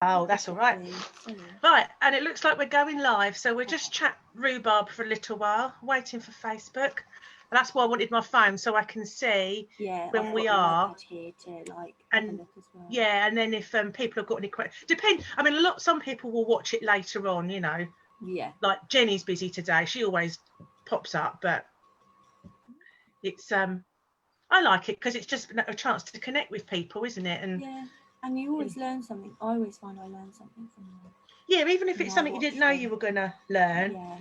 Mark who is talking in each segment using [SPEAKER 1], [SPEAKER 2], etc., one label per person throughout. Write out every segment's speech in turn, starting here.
[SPEAKER 1] Oh, that's all right. Right, and it looks like we're going live, so we'll just chat rhubarb for a little while, waiting for Facebook. And that's why I wanted my phone, so I can see when we are.
[SPEAKER 2] Here to like
[SPEAKER 1] and
[SPEAKER 2] have a look as well.
[SPEAKER 1] Yeah, and then if people have got any questions, I mean, some people will watch it later on, you know.
[SPEAKER 2] Yeah.
[SPEAKER 1] Like Jenny's busy today; she always pops up, but it's I like it because it's just a chance to connect with people, isn't it? And
[SPEAKER 2] yeah, and you always learn something. I always find I learn something from them.
[SPEAKER 1] Yeah, even if it's something you didn't know you were going to learn.
[SPEAKER 2] Yeah.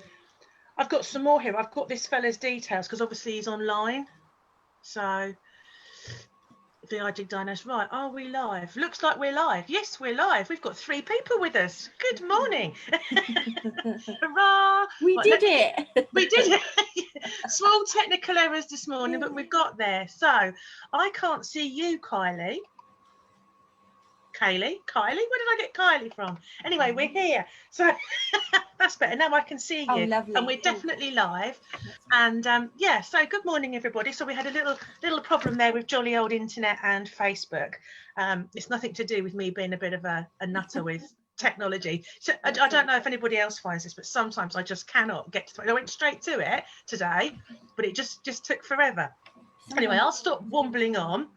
[SPEAKER 1] I've got some more here. I've got this fella's details because obviously he's online. So the IG Dinos, right, are we live? Looks like we're live. Yes, we're live. We've got 3 people with us. Good morning. Hurrah!
[SPEAKER 2] We did it.
[SPEAKER 1] We did it. Small technical errors this morning, but we've got there. So I can't see you, Kayleigh. Kayleigh, where did I get Kayleigh from? Anyway, we're here, so that's better. Now I can see you.
[SPEAKER 2] Oh, lovely.
[SPEAKER 1] And we're definitely live. And yeah, so good morning, everybody. So we had a little problem there with jolly old internet and Facebook. It's nothing to do with me being a bit of a nutter with technology. So I don't know if anybody else finds this, but sometimes I just cannot get to it. I went straight to it today, but it just took forever. Anyway, I'll stop wombling on.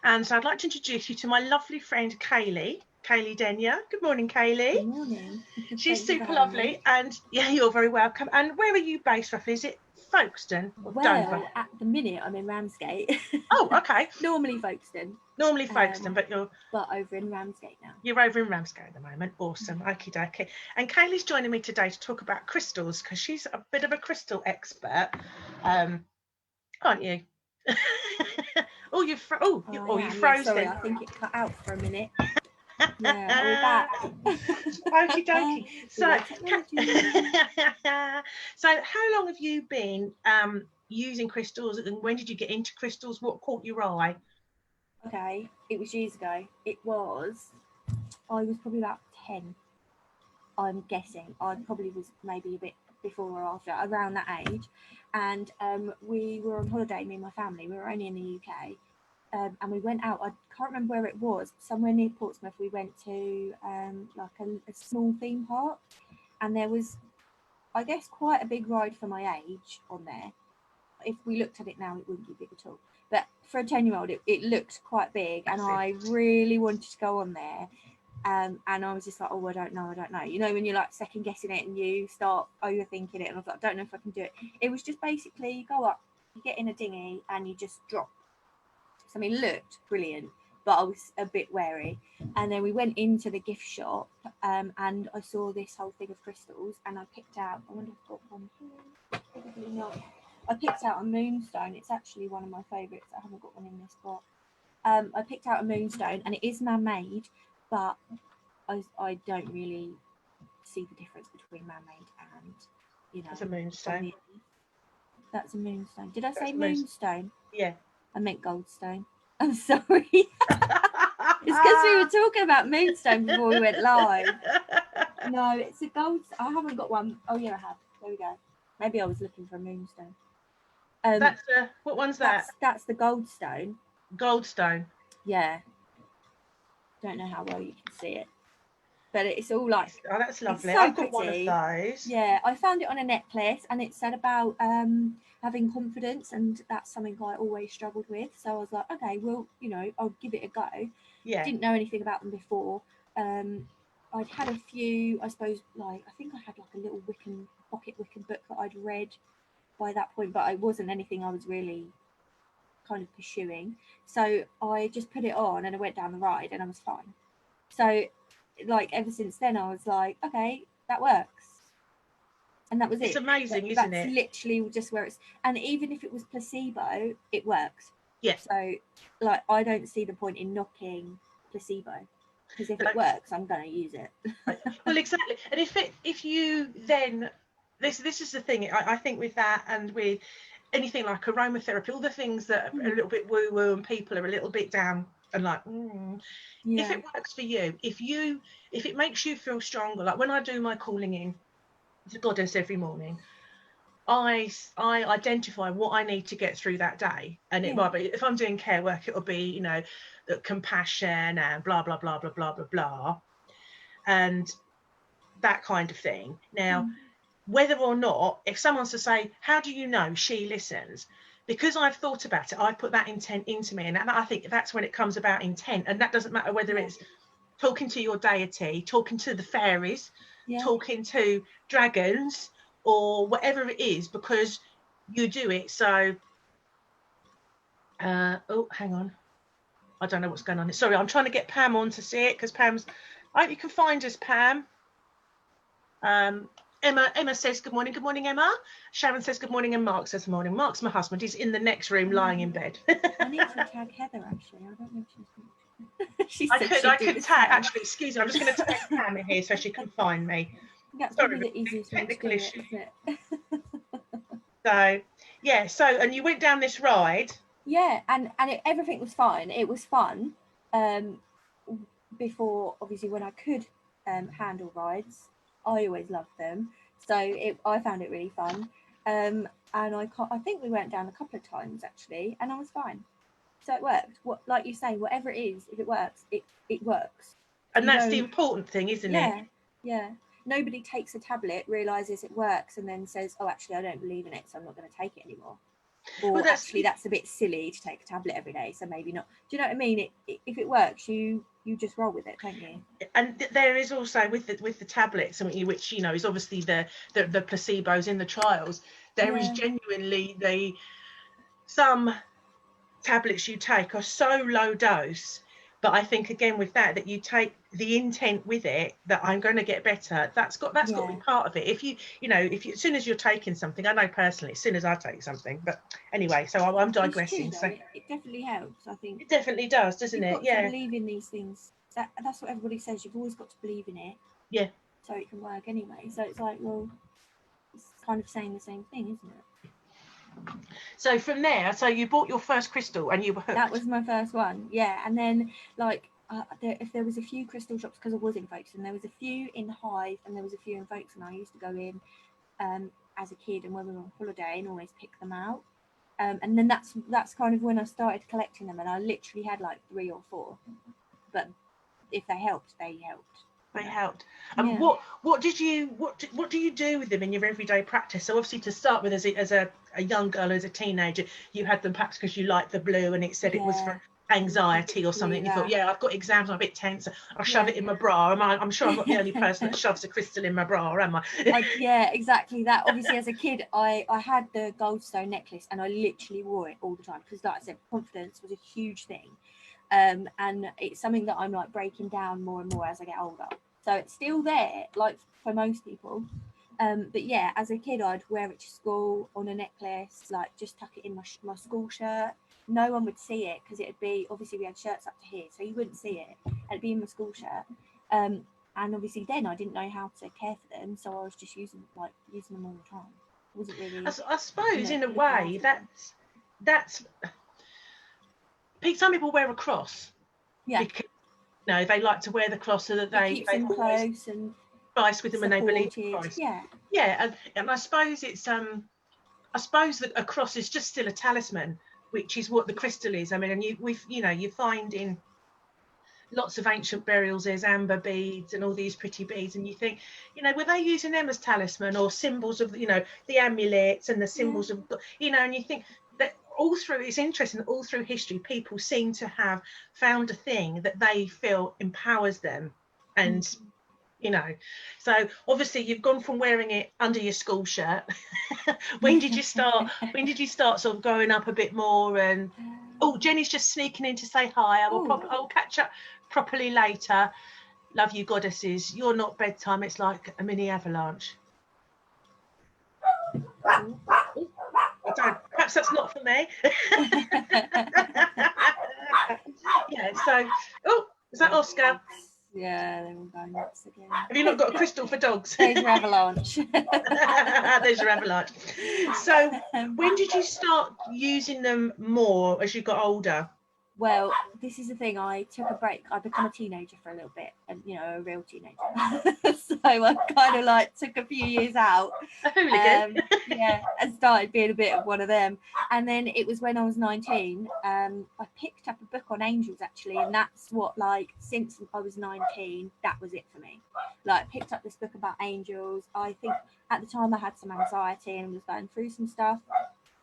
[SPEAKER 1] And so I'd like to introduce you to my lovely friend, Kayleigh Denya. Good morning, Kayleigh.
[SPEAKER 2] Good morning.
[SPEAKER 1] She's super lovely. And yeah, you're very welcome. And where are you based roughly? Is it Folkestone or Dover?
[SPEAKER 2] At the minute I'm in Ramsgate.
[SPEAKER 1] Oh, okay.
[SPEAKER 2] Normally Folkestone,
[SPEAKER 1] but you're
[SPEAKER 2] over in Ramsgate now.
[SPEAKER 1] You're over in Ramsgate at the moment. Awesome. Okie dokie. And Kayleigh's joining me today to talk about crystals because she's a bit of a crystal expert. Aren't you? You froze.
[SPEAKER 2] Yeah, sorry, I think it cut out for a minute. Yeah, we're back.
[SPEAKER 1] Okie dokie. So how long have you been using crystals, and when did you get into crystals? What caught your eye?
[SPEAKER 2] Okay, it was years ago. I was probably about 10. I'm guessing. I probably was maybe a bit before or after, around that age. And we were on holiday, me and my family. We were only in the UK. And we went out. I can't remember where it was. Somewhere near Portsmouth. We went to like a small theme park, and there was, I guess, quite a big ride for my age on there. If we looked at it now, it wouldn't be big at all. But for a 10-year-old, it looked quite big, and I really wanted to go on there. And I was just like, I don't know. You know, when you're like second guessing it and you start overthinking it, and I was like, I don't know if I can do it. It was just basically you go up, you get in a dinghy, and you just drop. I mean, it looked brilliant, but I was a bit wary. And then we went into the gift shop, and I saw this whole thing of crystals, and I picked out, I wonder if I've got one here, probably not. I picked out a moonstone. It's actually one of my favourites. I haven't got one in this pot. I picked out a moonstone, and it is man-made, but I don't really see the difference between man-made and, you know.
[SPEAKER 1] That's a moonstone.
[SPEAKER 2] That's a moonstone. Did I say moonstone?
[SPEAKER 1] Yeah.
[SPEAKER 2] I meant goldstone. I'm sorry. It's because we were talking about moonstone before we went live. No, it's a gold. I haven't got one. Oh yeah, I have. There we go. Maybe I was looking for a moonstone.
[SPEAKER 1] That's what one's that?
[SPEAKER 2] That's the goldstone.
[SPEAKER 1] Goldstone.
[SPEAKER 2] Yeah. Don't know how well you can see it, but it's all like.
[SPEAKER 1] Oh, that's lovely.
[SPEAKER 2] So
[SPEAKER 1] I've got one of those.
[SPEAKER 2] Yeah, I found it on a necklace, and it said about having confidence, and that's something I always struggled with. So I was like, okay, well, you know, I'll give it a go.
[SPEAKER 1] Yeah.
[SPEAKER 2] Didn't know anything about them before. I'd had a few, I suppose, like I think I had like a little pocket Wiccan book that I'd read by that point, but it wasn't anything I was really kind of pursuing. So I just put it on and I went down the ride and I was fine. So like ever since then I was like, okay, that works. And that was it.
[SPEAKER 1] It's amazing, isn't it?
[SPEAKER 2] That's literally just where it's, and even if it was placebo, it works.
[SPEAKER 1] Yeah.
[SPEAKER 2] So like I don't see the point in knocking placebo, because if it works, I'm going to use it.
[SPEAKER 1] Well, exactly. And if you then, this is the thing, I think with that and with anything like aromatherapy, all the things that are a little bit woo-woo and people are a little bit down and like, if it works for you, if it makes you feel stronger, like when I do my calling in to Goddess every morning, I identify what I need to get through that day, and it might be, if I'm doing care work, it'll be, you know, the compassion and blah blah blah blah blah blah blah. and that kind of thing. Now, whether or not, if someone's to say, how do you know she listens? Because I've thought about it, I put that intent into me, and I think that's when it comes about intent. And that doesn't matter whether it's talking to your deity, talking to the fairies, talking to dragons, or whatever it is, because you do it. So oh, hang on, I don't know what's going on. Sorry, I'm trying to get Pam on to see it, because Pam's, I hope you can find us, Pam. Emma says good morning. Good morning, Emma. Sharon says good morning, and Mark says good morning. Mark's my husband. He's in the next room, lying in bed.
[SPEAKER 2] I need to tag Heather, actually. I don't know if she's
[SPEAKER 1] I could tag, actually, excuse me, I'm just going to tag Pam in here so she can find me.
[SPEAKER 2] That's probably the easiest way to do it, isn't it?
[SPEAKER 1] So, yeah, so, and you went down this ride.
[SPEAKER 2] Yeah, and everything was fine. It was fun. Before, obviously, when I could handle rides, I always loved them. So I found it really fun. And I think we went down a couple of times, actually, and I was fine. So it worked. Like you say, whatever it is, if it works, it works.
[SPEAKER 1] And that's the important thing, isn't it?
[SPEAKER 2] Yeah. Nobody takes a tablet, realises it works, and then says, oh, actually, I don't believe in it, so I'm not going to take it anymore. Or that's a bit silly to take a tablet every day, so maybe not. Do you know what I mean? If it works, you just roll with it, don't you? And
[SPEAKER 1] there is also with the tablets, which is obviously the placebos in the trials. There is genuinely some tablets you take are so low dose, but I think again with that you take the intent with it, that I'm going to get better. That's got to be part of it. If you as soon as you're taking something, I know personally, as soon as I take something, but anyway, so I'm digressing.
[SPEAKER 2] True, so it definitely helps. I think
[SPEAKER 1] it definitely does, doesn't it?
[SPEAKER 2] You've got to believe in these things. That's what everybody says. You've always got to believe in it.
[SPEAKER 1] Yeah.
[SPEAKER 2] So it can work anyway. So it's like, well, it's kind of saying the same thing, isn't it?
[SPEAKER 1] So from there, so you bought your first crystal and you were hooked.
[SPEAKER 2] That was my first one, yeah. And then like if there was a few crystal shops, because I was in Folkestone, there was a few in Hive and there was a few in Folkestone. I used to go in as a kid, and when we were on holiday, and always pick them out. And then that's kind of when I started collecting them, and I literally had like 3 or 4. But if they helped, they helped.
[SPEAKER 1] They helped. And what do you do with them in your everyday practice? So obviously, to start with, as a young girl, as a teenager, you had them perhaps because you liked the blue, and it said it was for anxiety or something. And you thought, I've got exams, I'm a bit tense, I'll shove it in my bra. I'm sure I'm not the only person that shoves a crystal in my bra, am I?
[SPEAKER 2] Yeah, exactly that. Obviously, as a kid, I had the goldstone necklace, and I literally wore it all the time because, like I said, confidence was a huge thing. And it's something that I'm like breaking down more and more as I get older. So it's still there, like for most people. But yeah, as a kid, I'd wear it to school on a necklace, like just tuck it in my school shirt. No one would see it because it'd be, obviously we had shirts up to here, so you wouldn't see it. It'd be in my school shirt. And obviously then I didn't know how to care for them, so I was just using them all the time. It wasn't really.
[SPEAKER 1] I suppose in a way that's. Some people wear a cross.
[SPEAKER 2] Yeah.
[SPEAKER 1] Because, they like to wear the cross so that they
[SPEAKER 2] them close and
[SPEAKER 1] Christ with them, and they believe in Christ.
[SPEAKER 2] Yeah.
[SPEAKER 1] And I suppose it's I suppose that a cross is just still a talisman, which is what the crystal is. I mean, and you find in lots of ancient burials there's amber beads and all these pretty beads, and you think, were they using them as talisman or symbols of the amulets and the symbols of and you think that all through, it's interesting that all through history people seem to have found a thing that they feel empowers them. And so obviously you've gone from wearing it under your school shirt. when did you start sort of growing up a bit more? And Jenny's just sneaking in to say hi. I'll catch up properly later. Love you, goddesses. You're not bedtime, it's like a mini avalanche. Perhaps that's not for me. Is that Oscar?
[SPEAKER 2] Yeah, they will go nuts again.
[SPEAKER 1] Have you not got a crystal for dogs?
[SPEAKER 2] There's your avalanche.
[SPEAKER 1] There's your avalanche. So when did you start using them more as you got older?
[SPEAKER 2] Well, this is the thing. I took a break. I become a teenager for a little bit, and a real teenager. So I kind of like took a few years out.
[SPEAKER 1] A hooligan.
[SPEAKER 2] Yeah, and started being a bit of one of them. And then it was when I was 19. I picked up a book on angels actually, and that's what, like, since I was 19, that was it for me. Like, I picked up this book about angels. I think at the time I had some anxiety and was going through some stuff.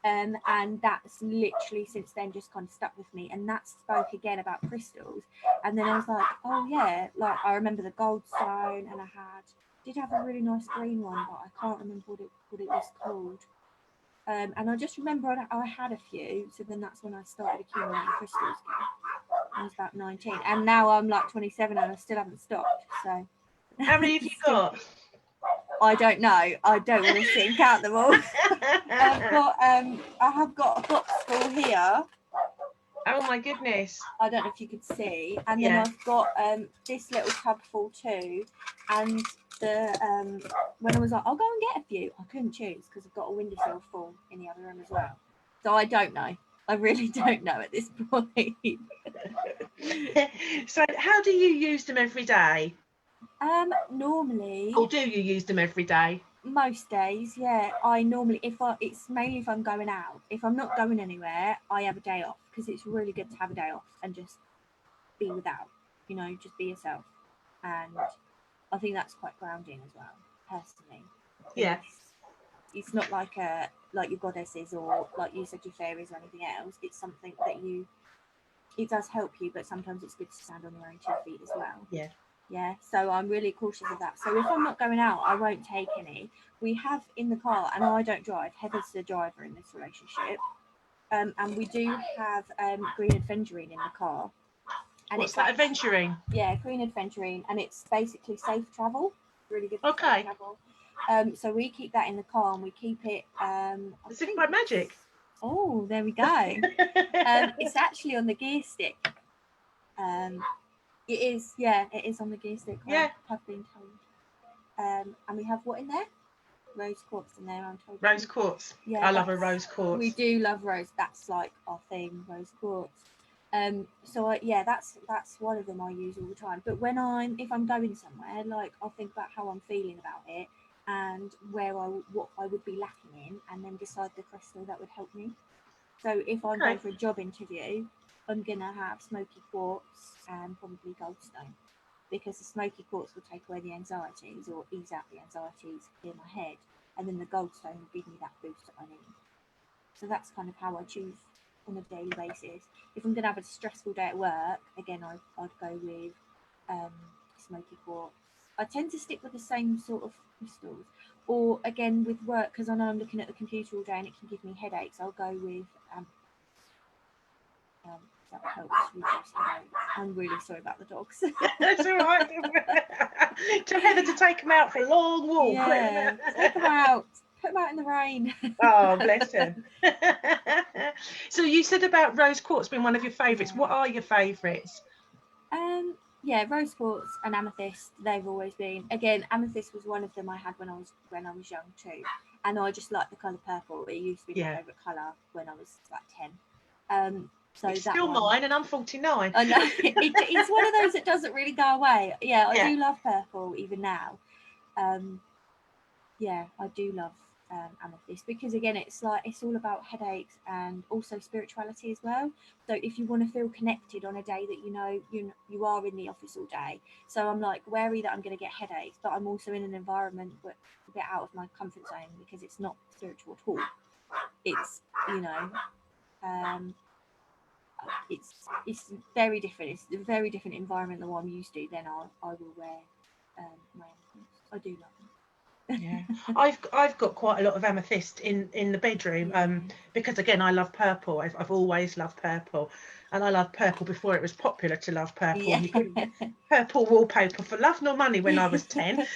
[SPEAKER 2] And that's literally since then just kind of stuck with me, and that spoke again about crystals. And then I was like, oh yeah, like I remember the gold stone, and I did have a really nice green one, but I can't remember what it was called. And I just remember I had a few, so then that's when I started accumulating crystals again. I was about 19, and now I'm like 27 and I still haven't stopped. So
[SPEAKER 1] How many have you got?
[SPEAKER 2] I don't know. I don't want to sit and count them all. I have got a box full here.
[SPEAKER 1] Oh my goodness.
[SPEAKER 2] I don't know if you could see. And then
[SPEAKER 1] Yeah.
[SPEAKER 2] I've got this little tub full too. And the when I was like, I'll go and get a few, I couldn't choose because I've got a windowsill full in the other room as well. So I don't know. I really don't know at this point.
[SPEAKER 1] So how do you use them every day?
[SPEAKER 2] Normally.
[SPEAKER 1] Or do you use them every day?
[SPEAKER 2] Most days, yeah. I normally, it's mainly if I'm going out. If I'm not going anywhere, I have a day off, because it's really good to have a day off and just be without, just be yourself. And I think that's quite grounding as well, personally.
[SPEAKER 1] Yeah.
[SPEAKER 2] It's not like your goddesses or like you said, your fairies or anything else. It's something that it does help you, but sometimes it's good to stand on your own 2 feet as well.
[SPEAKER 1] Yeah.
[SPEAKER 2] Yeah, so I'm really cautious of that. So if I'm not going out, I won't take any. We have in the car, and I don't drive. Heather's the driver in this relationship. And we do have green adventurine in the car. And
[SPEAKER 1] What's that, adventuring?
[SPEAKER 2] Yeah, green adventurine, and it's basically safe travel. Really good for
[SPEAKER 1] safe
[SPEAKER 2] travel. So we keep that in the car, and we keep it.
[SPEAKER 1] As if by magic.
[SPEAKER 2] Oh, there we go. It's actually on the gear stick. It is, yeah, it is on the gear stick.
[SPEAKER 1] Yeah.
[SPEAKER 2] I've been told. And we have what in there? Rose quartz in there, I'm told.
[SPEAKER 1] Rose quartz. Yeah, I love a rose quartz.
[SPEAKER 2] We do love rose. That's like our thing, rose quartz. So that's one of them I use all the time. But if I'm going somewhere, like, I'll think about how I'm feeling about it and what I would be lacking in, and then decide the crystal that would help me. So if I'm going for a job interview, I'm gonna have smoky quartz and probably goldstone, because the smoky quartz will take away the anxieties or ease out the anxieties in my head, and then the goldstone will give me that boost that I need. So that's kind of how I choose on a daily basis. If I'm going to have a stressful day at work, again, I'd go with smoky quartz. I tend to stick with the same sort of crystals. Or again, with work, because I know I'm looking at the computer all day and it can give me headaches, I'll go with that helps reduce headaches. I'm really sorry about the dogs.
[SPEAKER 1] That's all right. Tell Heather to take them out for a long walk.
[SPEAKER 2] Yeah, take them out. Put them out in the rain.
[SPEAKER 1] Oh, bless him. So you said about rose quartz being one of your favourites. What are your favourites?
[SPEAKER 2] Yeah, rose quartz and amethyst. They've always been. Again, amethyst was one of them I had when I was young too, and I just like the colour purple. It used to be my favourite colour when I was like 10. So
[SPEAKER 1] it's still mine, and I'm 49.
[SPEAKER 2] I know. It's one of those that doesn't really go away. Yeah, I do love purple even now. Yeah, I do love amethyst, because again, it's all about headaches and also spirituality as well. So if you want to feel connected on a day that you are in the office all day, so I'm like wary that I'm going to get headaches, but I'm also in an environment where a bit out of my comfort zone, because it's not spiritual at all. It's it's very different. It's a very different environment than what I'm used to. Then I will wear my amethyst. I do love them.
[SPEAKER 1] Yeah, I've got quite a lot of amethyst in the bedroom, because again, I love purple. I've always loved purple, and I loved purple before it was popular to love purple.
[SPEAKER 2] Yeah.
[SPEAKER 1] And you couldn't get purple wallpaper for love nor money when I was 10.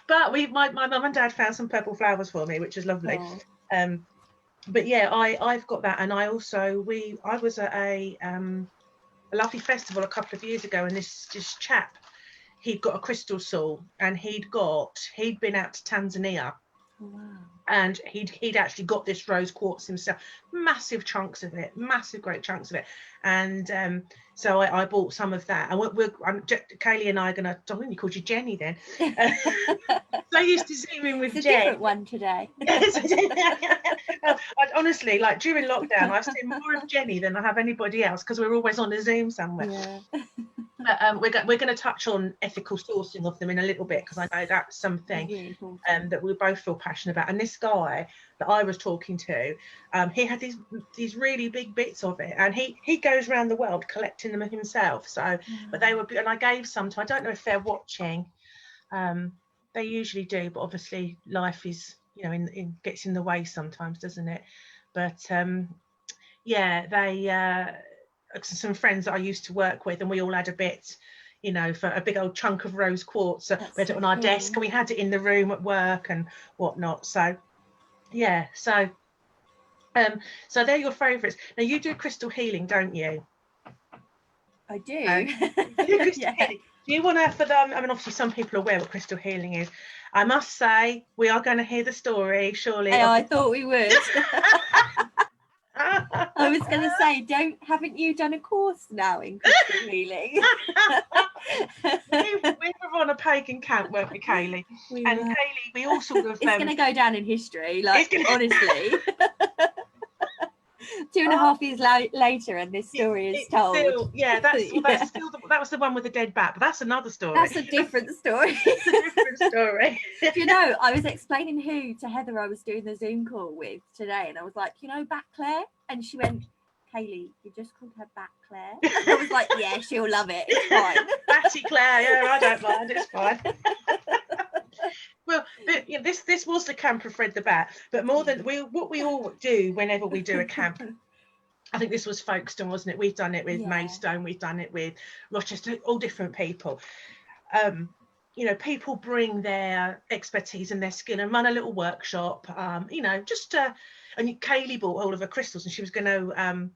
[SPEAKER 1] But my mum and dad found some purple flowers for me, which is lovely. But yeah, I've got that, and I was at a lovely festival a couple of years ago, and this chap, he'd got a crystal soul, and he'd been out to Tanzania,
[SPEAKER 2] Wow.
[SPEAKER 1] And he'd actually got this rose quartz himself, massive great chunks of it. And so I bought some of that. And Kayleigh and I are going to, I think you called you Jenny then. So I used to zoom in with
[SPEAKER 2] It's a
[SPEAKER 1] Jen.
[SPEAKER 2] different one today.
[SPEAKER 1] Yes, honestly, like during lockdown, I've seen more of Jenny than I have anybody else, because we're always on a Zoom somewhere.
[SPEAKER 2] Yeah.
[SPEAKER 1] But we're going to touch on ethical sourcing of them in a little bit, because I know that's something
[SPEAKER 2] really
[SPEAKER 1] that we both feel passionate about. And this guy that I was talking to, he had these really big bits of it, and he goes around the world collecting them himself. So, but they were, and I gave some to, I don't know if they're watching. They usually do, but obviously life is, in gets in the way sometimes, doesn't it? But yeah, they some friends that I used to work with, and we all had a bit, for a big old chunk of rose quartz. We had it on our desk, and we had it in the room at work and whatnot. So yeah, so they're your favourites. Now, you do crystal healing, don't you?
[SPEAKER 2] I do.
[SPEAKER 1] You do crystal healing. Do you want to, for them? I mean, obviously, some people are aware what crystal healing is. I must say, we are going to hear the story, surely.
[SPEAKER 2] Yeah, I thought we would. I was going to say, haven't you done a course now in crystal healing?
[SPEAKER 1] we were on a pagan camp, weren't we, Kayleigh? Kayleigh, we all sort of...
[SPEAKER 2] It's going to go down in history, honestly. 2.5 years later, and this story is told.
[SPEAKER 1] Still, yeah, that was the one with the dead bat, but that's another story.
[SPEAKER 2] That's a different story.
[SPEAKER 1] It's a different story.
[SPEAKER 2] I was explaining who to Heather I was doing the Zoom call with today, and I was like, Bat Claire? And she went, Kayleigh, you just called her Bat Claire? And I was like, yeah, she'll love it. It's fine.
[SPEAKER 1] Batty Claire, yeah, I don't mind. It's fine. Well, this was the camp of Fred the Bat, but more than what we all do whenever we do a camp. I think this was Folkestone, wasn't it? We've done it with Maidstone, we've done it with Rochester, all different people. People bring their expertise and their skill and run a little workshop. And Kayleigh bought all of her crystals, and she was going to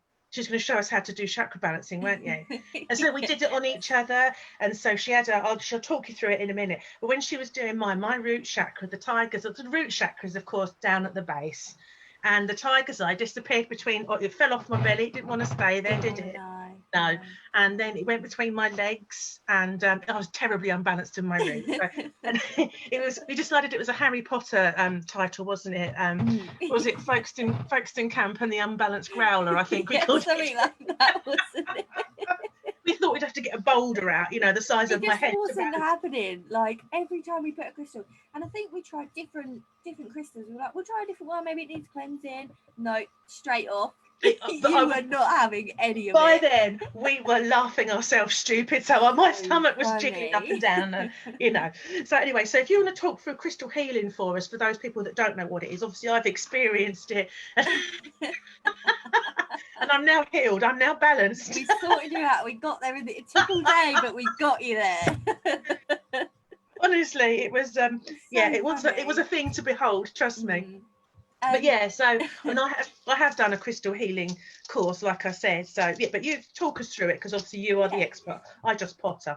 [SPEAKER 1] show us how to do chakra balancing, weren't you? And so we did it on each other. And so she'll talk you through it in a minute. But when she was doing my root chakra, the root chakra is, of course, down at the base. And the tiger's eye disappeared it fell off my belly. It didn't want to stay there, did it? No. And then it went between my legs, and I was terribly unbalanced in my room. And we decided it was a Harry Potter title, wasn't it? Was it Folkestone Camp and the Unbalanced Growler, I think we called
[SPEAKER 2] something like that, wasn't it?
[SPEAKER 1] We thought we'd have to get a boulder out, the size of my head.
[SPEAKER 2] It wasn't happening. Like, every time we put a crystal, and I think we tried different crystals. We were like, we'll try a different one. Maybe it needs cleansing. No, straight off. You were not having any of it.
[SPEAKER 1] By then, we were laughing ourselves stupid. So my stomach was jiggling up and down, So anyway, so if you want to talk through crystal healing for us, for those people that don't know what it is, obviously I've experienced it. And I'm now healed. I'm now balanced.
[SPEAKER 2] We sorted you out. We got there. It took all day, but we got you there.
[SPEAKER 1] Honestly, it was. It was a thing to behold. Trust me. But yeah, so and I have done a crystal healing course, like I said. So yeah, but you talk us through it, because obviously you are the expert. I just potter.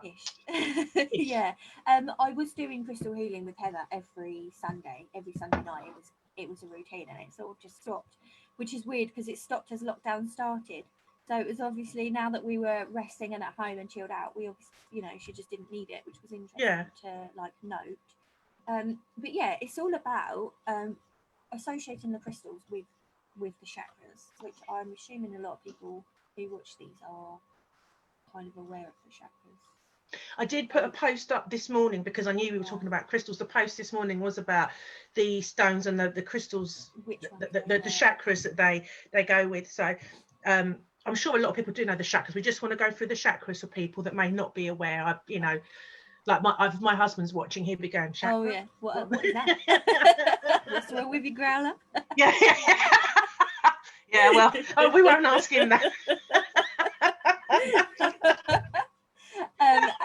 [SPEAKER 2] Yeah. I was doing crystal healing with Heather every Sunday night. It was a routine, and it sort of just stopped, which is weird because it stopped as lockdown started. So it was obviously, now that we were resting and at home and chilled out, we obviously, she just didn't need it, which was interesting to note. But yeah, it's all about associating the crystals with the chakras, which I'm assuming a lot of people who watch these are kind of aware of the chakras.
[SPEAKER 1] I did put a post up this morning because I knew we were talking about crystals. The post this morning was about the stones and the crystals, the chakras that they go with. So I'm sure a lot of people do know the chakras. We just want to go through the chakras for people that may not be aware. Like my husband's watching, he'll be going, chakra.
[SPEAKER 2] Oh yeah, what is that? What's wrong with your growler?
[SPEAKER 1] Yeah. Yeah, well, we won't ask him that.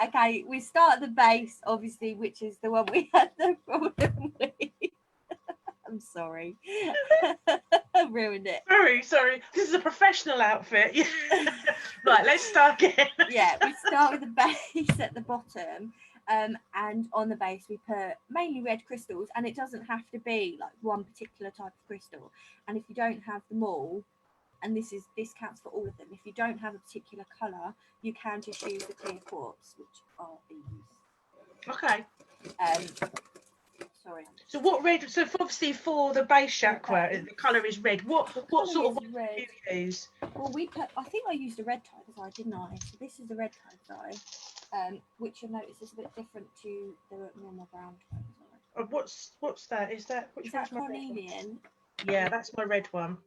[SPEAKER 2] Okay, we start at the base, obviously, which is the one we had the problem with. I'm I'm sorry. I ruined it.
[SPEAKER 1] Sorry. This is a professional outfit. Right, let's start again.
[SPEAKER 2] Yeah, we start with the base at the bottom. And on the base we put mainly red crystals, and it doesn't have to be like one particular type of crystal. And if you don't have them all, and this counts for all of them, if you don't have a particular colour, you can just use the clear quartz, which are these.
[SPEAKER 1] Okay.
[SPEAKER 2] Sorry.
[SPEAKER 1] So what red? So obviously for the base chakra, the colour is red. What sort of red do you use?
[SPEAKER 2] Well, I think I used a red tie dye, didn't I? So this is the red tie dye, which you'll notice is a bit different to the normal brown tie dye.
[SPEAKER 1] What's that? Is that
[SPEAKER 2] carnelian?
[SPEAKER 1] Yeah, that's my red one.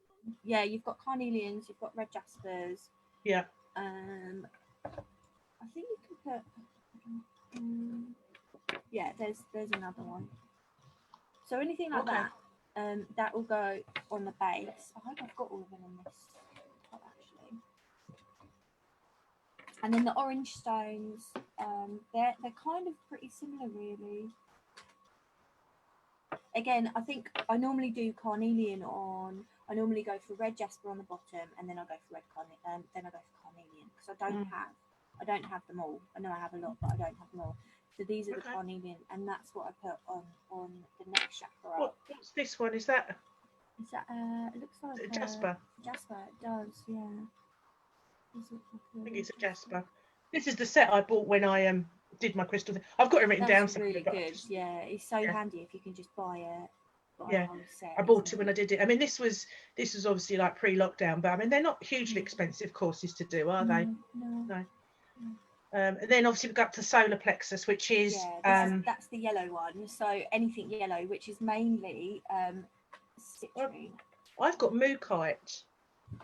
[SPEAKER 2] Yeah, you've got carnelians, you've got red jaspers.
[SPEAKER 1] Yeah.
[SPEAKER 2] I think you can put. Yeah, there's another one. So anything like that, that will go on the base. I hope I've got all of them in this pot actually. And then the orange stones, they're kind of pretty similar really. Again, I think I normally do carnelian on. I normally go for red jasper on the bottom, and then I go for then I go for carnelian, because I don't have them all. I know I have a lot, but I don't have them all. So these are the carnelian, and that's what I put on the next chakra.
[SPEAKER 1] What's this one? Is that?
[SPEAKER 2] It looks like
[SPEAKER 1] jasper.
[SPEAKER 2] Jasper, it does, yeah.
[SPEAKER 1] I think it's a jasper. This is the set I bought when I did my crystal thing. I've got it written down.
[SPEAKER 2] That's really good. Yeah, it's so handy if you can just buy it.
[SPEAKER 1] Yeah, I bought it when I did it. I mean, this was obviously like pre-lockdown, but I mean they're not hugely expensive courses to do, are they? No. And then obviously we got to solar plexus, which is
[SPEAKER 2] that's the yellow one. So anything yellow, which is mainly citrine.
[SPEAKER 1] I've got mookaite.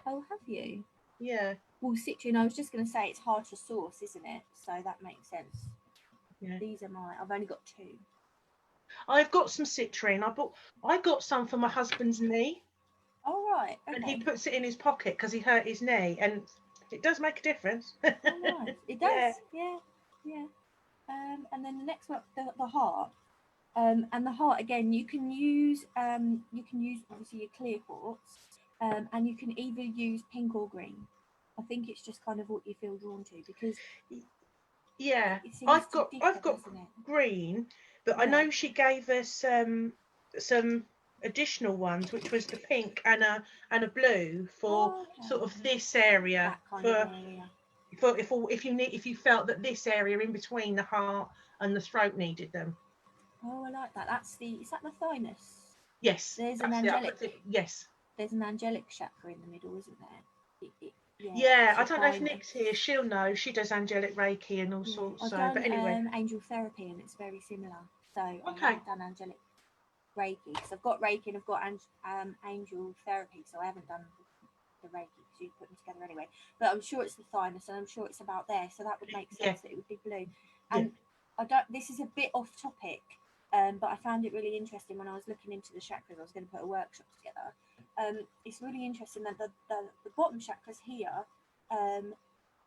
[SPEAKER 2] Oh, have you?
[SPEAKER 1] Yeah.
[SPEAKER 2] Well, citrine, I was just going to say it's hard to source, isn't it? So that makes sense.
[SPEAKER 1] Yeah.
[SPEAKER 2] These are I've only got 2.
[SPEAKER 1] I've got some citrine. I got some for my husband's knee.
[SPEAKER 2] Oh, right. Okay.
[SPEAKER 1] And he puts it in his pocket because he hurt his knee, and it does make a difference.
[SPEAKER 2] Oh, nice. It does. Yeah. And then the next one, the heart. And the heart again, you can use obviously your clear quartz, and you can either use pink or green. I think it's just kind of what you feel drawn to, because I've got
[SPEAKER 1] green, but I know she gave us some additional ones, which was the pink and a blue for sort of this area, if you felt that this area in between the heart and the throat needed them.
[SPEAKER 2] Oh, I like that. Is that the thymus?
[SPEAKER 1] Yes.
[SPEAKER 2] There's an angelic.
[SPEAKER 1] Yes.
[SPEAKER 2] There's an angelic chakra in the middle, isn't there?
[SPEAKER 1] Yeah, I don't know if Nick's here. She'll know. She does angelic Reiki and all sorts.
[SPEAKER 2] I've done, but anyway, angel therapy, and it's very similar. So I haven't done angelic Reiki, because I've got Reiki and I've got angel therapy, so I haven't done the Reiki because you put them together anyway. But I'm sure it's the thymus, and I'm sure it's about there, so that would make sense that it would be blue. And I don't. This is a bit off topic, but I found it really interesting when I was looking into the chakras. I was going to put a workshop together. It's really interesting that the bottom chakras here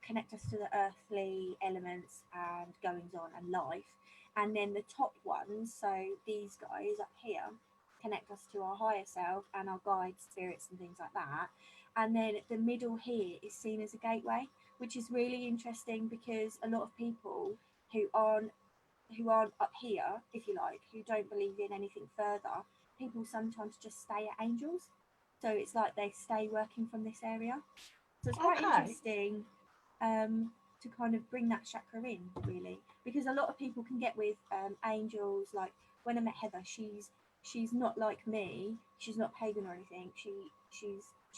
[SPEAKER 2] connect us to the earthly elements and goings on and life, and then the top ones, so these guys up here, connect us to our higher self and our guides, spirits and things like that. And then the middle here is seen as a gateway, which is really interesting, because a lot of people who aren't up here, if you like, who don't believe in anything further, people sometimes just stay at angels. So it's like they stay working from this area. So it's quite interesting to kind of bring that chakra in, really, because a lot of people can get with angels. Like when I met Heather, she's not like me. She's not pagan or anything. She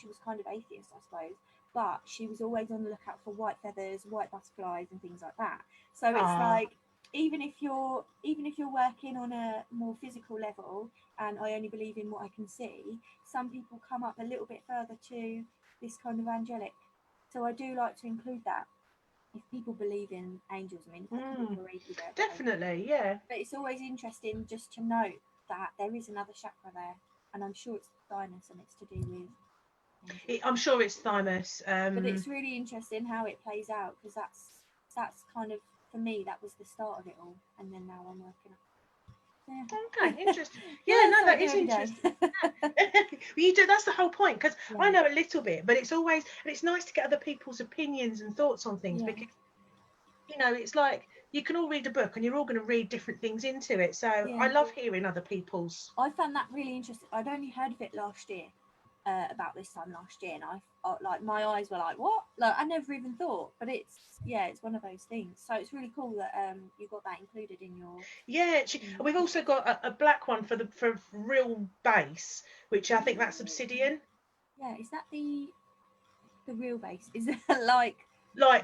[SPEAKER 2] was kind of atheist, I suppose, but she was always on the lookout for white feathers, white butterflies, and things like that. So it's like, even if you're working on a more physical level, and I only believe in what I can see, some people come up a little bit further to this kind of angelic. So I do like to include that. If people believe in angels, I mean,
[SPEAKER 1] definitely, yeah.
[SPEAKER 2] But it's always interesting just to note that there is another chakra there, and I'm sure it's thymus, and it's to do with.
[SPEAKER 1] I'm sure it's thymus.
[SPEAKER 2] But it's really interesting how it plays out, because that's kind of, for me, that was the start of it all, and then now I'm working
[SPEAKER 1] Okay, interesting. Yeah,
[SPEAKER 2] Learn
[SPEAKER 1] no, that
[SPEAKER 2] something
[SPEAKER 1] is
[SPEAKER 2] new every
[SPEAKER 1] interesting.
[SPEAKER 2] day.
[SPEAKER 1] You do. That's the whole point, because I
[SPEAKER 2] Yeah.
[SPEAKER 1] know a little bit, but it's always, and it's nice to get other people's opinions and thoughts on things,
[SPEAKER 2] Yeah.
[SPEAKER 1] because it's like you can all read a book and you're all going to read different things into it. So
[SPEAKER 2] Yeah.
[SPEAKER 1] I love hearing other people's.
[SPEAKER 2] I found that really interesting. I'd only heard of it last year, about this time last year, and I like my eyes were like, what? Like I never even thought, but it's one of those things. So it's really cool that you got that included in your.
[SPEAKER 1] Yeah, we've also got a black one for real base, which I think that's obsidian.
[SPEAKER 2] Yeah, is that the real base? Is that like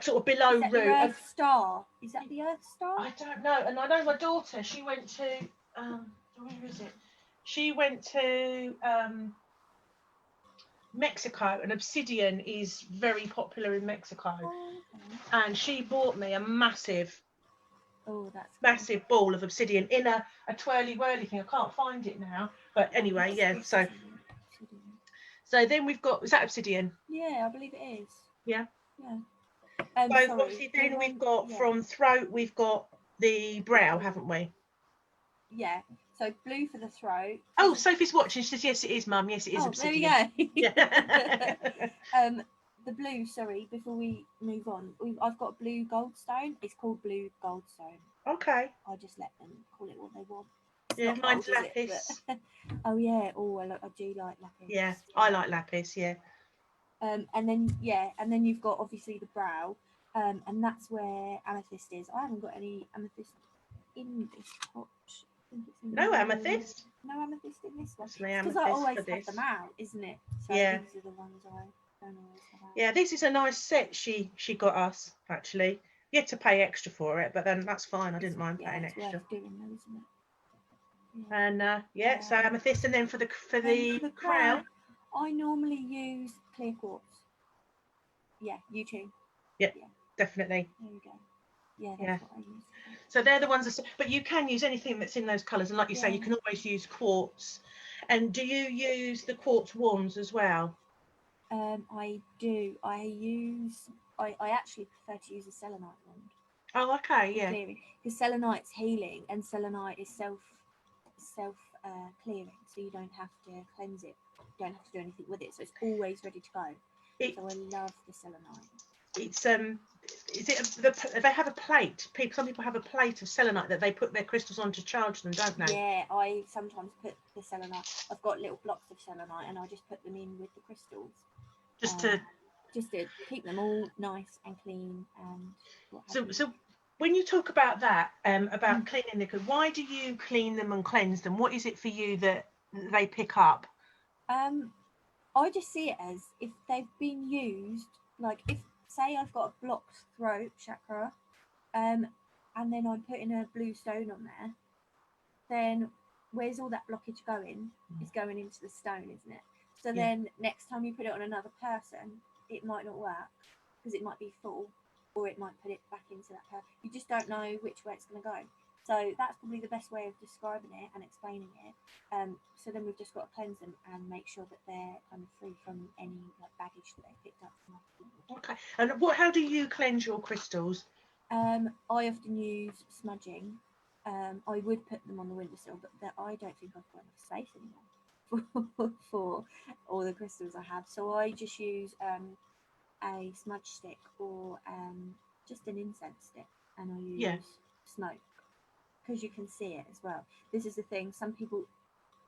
[SPEAKER 1] Sort of below
[SPEAKER 2] is that the
[SPEAKER 1] root.
[SPEAKER 2] Earth Star? Is that the Earth Star?
[SPEAKER 1] I don't know, and I know my daughter. She went to where is it? She went to Mexico, and obsidian is very popular in Mexico.
[SPEAKER 2] Oh, okay.
[SPEAKER 1] And she bought me a massive
[SPEAKER 2] That's
[SPEAKER 1] massive ball of obsidian in a twirly whirly thing. I can't find it now, but anyway, yeah. So then we've got, is that obsidian?
[SPEAKER 2] Yeah, I believe it is.
[SPEAKER 1] Yeah.
[SPEAKER 2] Yeah.
[SPEAKER 1] So
[SPEAKER 2] sorry,
[SPEAKER 1] obviously then we've got from throat, we've got the brow, haven't we?
[SPEAKER 2] Yeah. So blue for the throat.
[SPEAKER 1] Oh, Sophie's watching. She says, yes, it is, Mum. Yes, it is obsidian.
[SPEAKER 2] There we go.
[SPEAKER 1] Yeah.
[SPEAKER 2] The blue, sorry, before we move on, I've got blue goldstone. It's called blue goldstone.
[SPEAKER 1] Okay.
[SPEAKER 2] I just let them call it what they want. It's
[SPEAKER 1] Yeah,
[SPEAKER 2] not
[SPEAKER 1] mine's
[SPEAKER 2] gold,
[SPEAKER 1] lapis.
[SPEAKER 2] Oh yeah. Oh, I do like lapis.
[SPEAKER 1] Yeah, I like lapis. Yeah.
[SPEAKER 2] And then you've got obviously the brow, and that's where amethyst is. I haven't got any amethyst in this pot.
[SPEAKER 1] No amethyst.
[SPEAKER 2] No amethyst in this one.
[SPEAKER 1] Because
[SPEAKER 2] I always have them out, isn't it? So
[SPEAKER 1] yeah.
[SPEAKER 2] These are the ones I don't always have out.
[SPEAKER 1] Yeah, this is a nice set she got us, actually. You had to pay extra for it, but then that's fine. I didn't mind paying extra.
[SPEAKER 2] Worth doing though, isn't it?
[SPEAKER 1] Yeah. And so amethyst, and then for the crown,
[SPEAKER 2] I normally use clear quartz. Yeah, you too.
[SPEAKER 1] Yeah, definitely.
[SPEAKER 2] There we go. Yeah, that's what I use.
[SPEAKER 1] So they're the ones but you can use anything that's in those colours, and like you say, you can always use quartz. And do you use the quartz wands as well?
[SPEAKER 2] I do. I actually prefer to use a selenite wand.
[SPEAKER 1] Oh, okay, yeah.
[SPEAKER 2] Because selenite's healing, and selenite is self clearing, so you don't have to cleanse it. You don't have to do anything with it, so it's always ready to go. So I love the selenite.
[SPEAKER 1] It's they have a plate. Some people have a plate of selenite that they put their crystals on to charge them, don't they?
[SPEAKER 2] Yeah, I sometimes put the selenite. I've got little blocks of selenite, and I just put them in with the crystals, just to keep them all nice and clean. And
[SPEAKER 1] so when you talk about that, about cleaning the good, why do you clean them and cleanse them? What is it for you that they pick up?
[SPEAKER 2] I just see it as if they've been used. Like if, say, I've got a blocked throat chakra, and then I'm putting a blue stone on there, then where's all that blockage going? It's going into the stone, isn't it? So then next time you put it on another person, it might not work because it might be full, or it might put it back into that person. You just don't know which way it's going to go. So that's probably the best way of describing it and explaining it. So then we've just got to cleanse them and make sure that they're kind of free from any baggage that they've picked up from other people.
[SPEAKER 1] Okay. And how do you cleanse your crystals?
[SPEAKER 2] I often use smudging. I would put them on the windowsill, but I don't think I've got enough space anymore for all the crystals I have. So I just use a smudge stick or just an incense stick, and I use smoke, because you can see it as well. This is the thing, some people,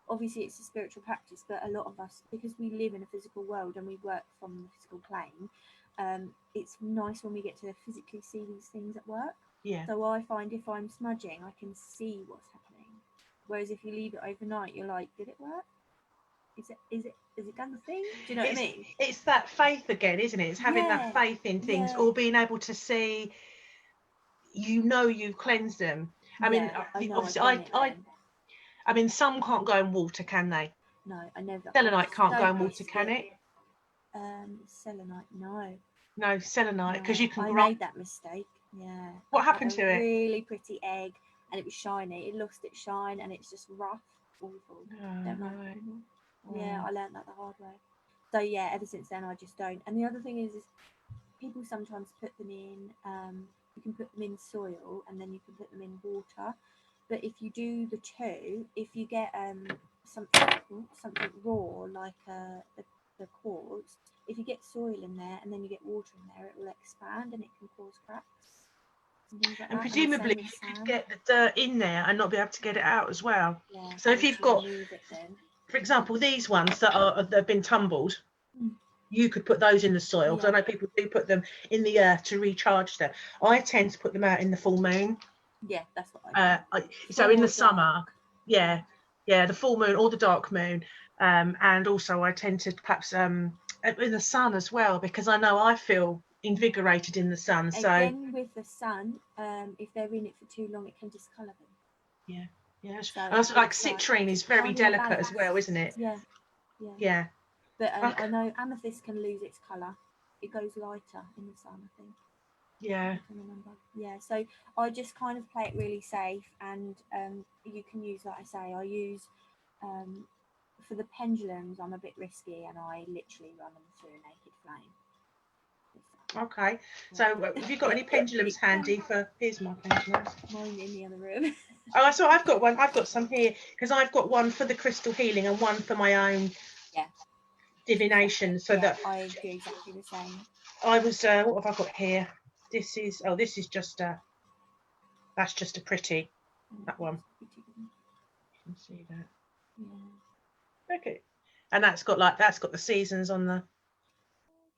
[SPEAKER 2] obviously it's a spiritual practice, but a lot of us, because we live in a physical world and we work from the physical plane, it's nice when we get to physically see these things at work. So I find if I'm smudging, I can see what's happening, whereas if you leave it overnight, you're like, did it work? Is it done the thing? Do you know what I mean?
[SPEAKER 1] It's that faith again, isn't it? It's having that faith in things, or being able to see, you've cleansed them. I mean, obviously, I mean, some can't go in water, can they?
[SPEAKER 2] No, I never.
[SPEAKER 1] Selenite can't go in water, can it?
[SPEAKER 2] Selenite, no.
[SPEAKER 1] No, selenite, because you can.
[SPEAKER 2] I made that mistake. Yeah.
[SPEAKER 1] What happened to it?
[SPEAKER 2] Really pretty egg, and it was shiny. It lost its shine, and it's just rough. Awful. Don't like it anymore. Yeah, I learned that the hard way. So yeah, ever since then I just don't. And the other thing is people sometimes put them in. You can put them in soil, and then you can put them in water. But if you do the two, if you get something raw like the quartz, if you get soil in there and then you get water in there, it will expand and it can cause cracks and things like
[SPEAKER 1] And
[SPEAKER 2] that.
[SPEAKER 1] presumably you could get the dirt in there and not be able to get it out as well.
[SPEAKER 2] Yeah,
[SPEAKER 1] so if you've got,
[SPEAKER 2] then.
[SPEAKER 1] for example, these ones that have been tumbled, you could put those in the soil. So I know people do put them in the earth to recharge them. I tend to put them out in the full moon.
[SPEAKER 2] Yeah, that's what I do.
[SPEAKER 1] So in the summer, the full moon or the dark moon, and also I tend to perhaps in the sun as well, because I know I feel invigorated in the sun. So
[SPEAKER 2] again, with the sun, if they're in it for too long, it can discolour them.
[SPEAKER 1] Yeah.
[SPEAKER 2] So
[SPEAKER 1] and also, like citrine is very delicate as well, isn't it?
[SPEAKER 2] Yeah. But I know amethyst can lose its colour. It goes lighter in the sun, I think.
[SPEAKER 1] Yeah.
[SPEAKER 2] I can remember. Yeah. So I just kind of play it really safe, and you can use, like I say, I use for the pendulums. I'm a bit risky, and I literally run them through a naked flame.
[SPEAKER 1] Okay. So have you got any pendulums handy for? Here's my pendulums.
[SPEAKER 2] Mine in the other room.
[SPEAKER 1] Oh, so I've got one. I've got some here because I've got one for the crystal healing and one for my own divination. So that
[SPEAKER 2] I do exactly the same.
[SPEAKER 1] I was. What have I got here? This is just that's just a pretty. That one. You can see that. Yeah. Okay. And that's got the seasons on the.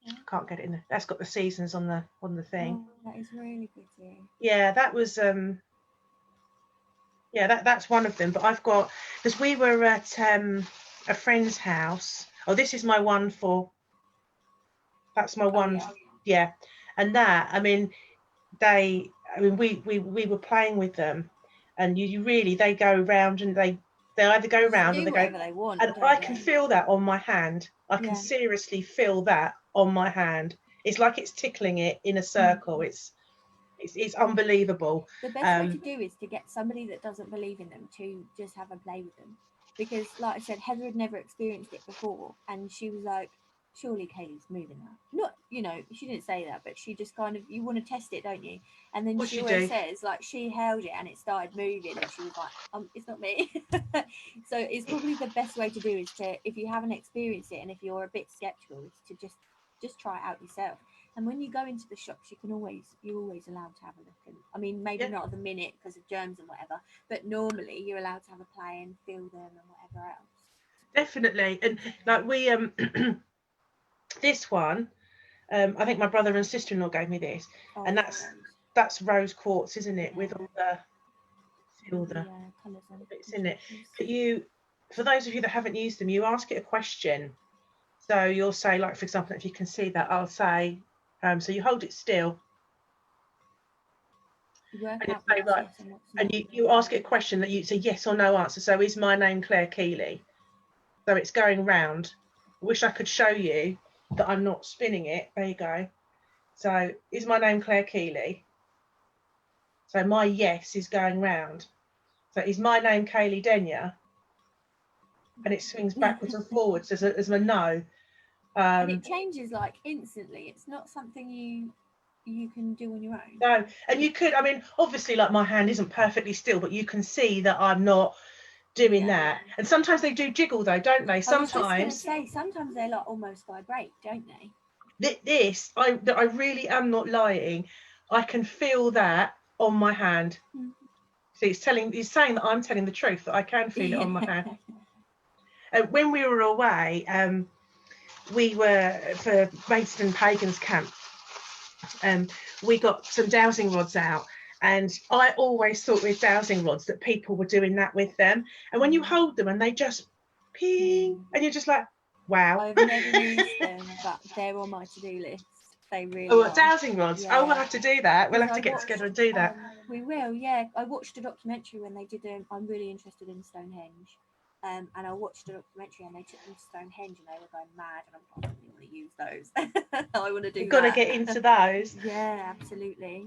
[SPEAKER 1] I can't get it in there. That's got the seasons on the thing.
[SPEAKER 2] Oh, that is really pretty.
[SPEAKER 1] Yeah, that was that's one of them. But I've got, because we were at a friend's house. Oh, this is my one for. That's my one. Yeah. And that, I mean, we were playing with them, and you really, they go around and they either go around or they go.
[SPEAKER 2] They want,
[SPEAKER 1] and I can feel that on my hand. I can seriously feel that on my hand. It's like it's tickling it in a circle. It's unbelievable.
[SPEAKER 2] The best way to do is to get somebody that doesn't believe in them to just have a play with them, because, like I said, Heather had never experienced it before, and she was like, surely Kayleigh's moving that. Not, she didn't say that, but she just kind of, you want to test it, don't you? And then she always says, like, she held it and it started moving, and she was like, it's not me. So it's probably the best way to do is to, if you haven't experienced it and if you're a bit skeptical, is to just try it out yourself. And when you go into the shops, you're always allowed to have a look. And I mean, maybe not at the minute because of germs and whatever, but normally you're allowed to have a play and feel them and whatever else.
[SPEAKER 1] Definitely. And like we this one, I think my brother and sister-in-law gave me this, and that's rose quartz, isn't it? With all the colours bits in it. But for those of you that haven't used them, you ask it a question. So you'll say, like, for example, if you can see that, I'll say, so you hold it still. And you say, right, and you ask it a question that you say yes or no answer. So is my name Claire Kayleigh? So it's going round. I wish I could show you that I'm not spinning it. There you go. So is my name Claire Kayleigh? So my yes is going round. So is my name Kayleigh Denyer? And it swings backwards and forwards as a no.
[SPEAKER 2] And it changes like instantly. It's not something you can do on your own.
[SPEAKER 1] No, and you could, I mean, obviously, like, my hand isn't perfectly still, but you can see that I'm not doing that. And sometimes they do jiggle though, don't they? Sometimes.
[SPEAKER 2] I was just going to say, sometimes they like almost vibrate, don't they?
[SPEAKER 1] I really am not lying. I can feel that on my hand. See, it's saying that I'm telling the truth, that I can feel it on my hand. When we were away, we were for Maidstone Pagans camp. We got some dowsing rods out, and I always thought with dowsing rods that people were doing that with them. And when you hold them and they just ping, and you're just like, wow.
[SPEAKER 2] I've never used them, but they're on my to-do list. They really are.
[SPEAKER 1] Dowsing rods. Yeah. Oh, we'll have to do that. We'll have to get together and do that.
[SPEAKER 2] We will, yeah. I watched a documentary when they did I'm really interested in Stonehenge. And I watched a documentary and they took them to Stonehenge and they were going mad, and I'm like, I really want to use those. I want to do. You've
[SPEAKER 1] got to get into those.
[SPEAKER 2] Yeah, absolutely.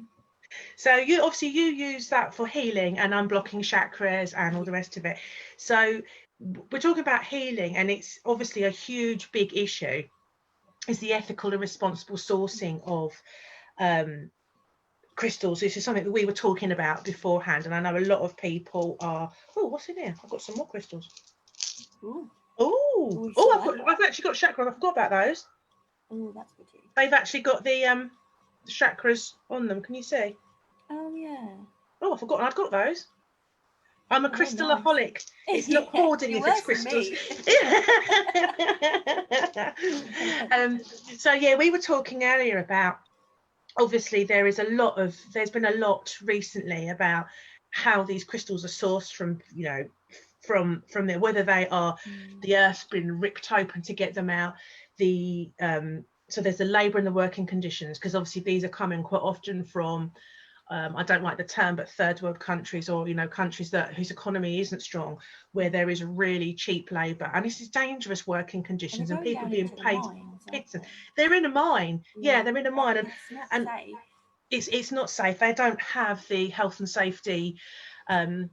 [SPEAKER 1] So you use that for healing and unblocking chakras and all the rest of it. So we're talking about healing, and it's obviously a huge, big issue. Is the ethical and responsible sourcing of crystals. This is something that we were talking about beforehand, and I know a lot of people are. Oh, what's in here? I've got some more crystals.
[SPEAKER 2] Ooh.
[SPEAKER 1] Oh, I've actually got chakras. I forgot about those.
[SPEAKER 2] Oh, that's pretty.
[SPEAKER 1] They've actually got the chakras on them. Can you see?
[SPEAKER 2] Oh yeah.
[SPEAKER 1] Oh, I've forgotten I'd got those. I'm a crystalaholic.
[SPEAKER 2] Nice.
[SPEAKER 1] It's not hoarding if it's crystals. So yeah, we were talking earlier about, obviously there's been a lot recently about how these crystals are sourced from, from there, whether they are the earth's been ripped open to get them out, so there's the labour and the working conditions, because obviously these are coming quite often from I don't like the term, but third world countries, or countries whose economy isn't strong, where there is really cheap labour, and this is dangerous working conditions, and people being paid pits. They're in a mine. Yeah, they're in a mine, and it's not safe. They don't have the health and safety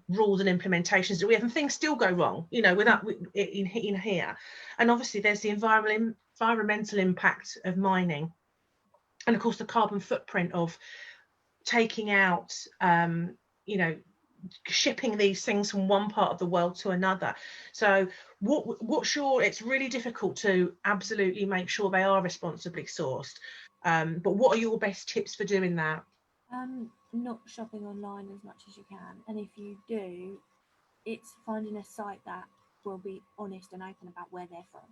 [SPEAKER 1] rules and implementations that we have, and things still go wrong, in here. And obviously there's the environmental impact of mining, and of course the carbon footprint of taking out, shipping these things from one part of the world to another. So it's really difficult to absolutely make sure they are responsibly sourced. But what are your best tips for doing that?
[SPEAKER 2] Not shopping online as much as you can, and if you do, it's finding a site that will be honest and open about where they're from.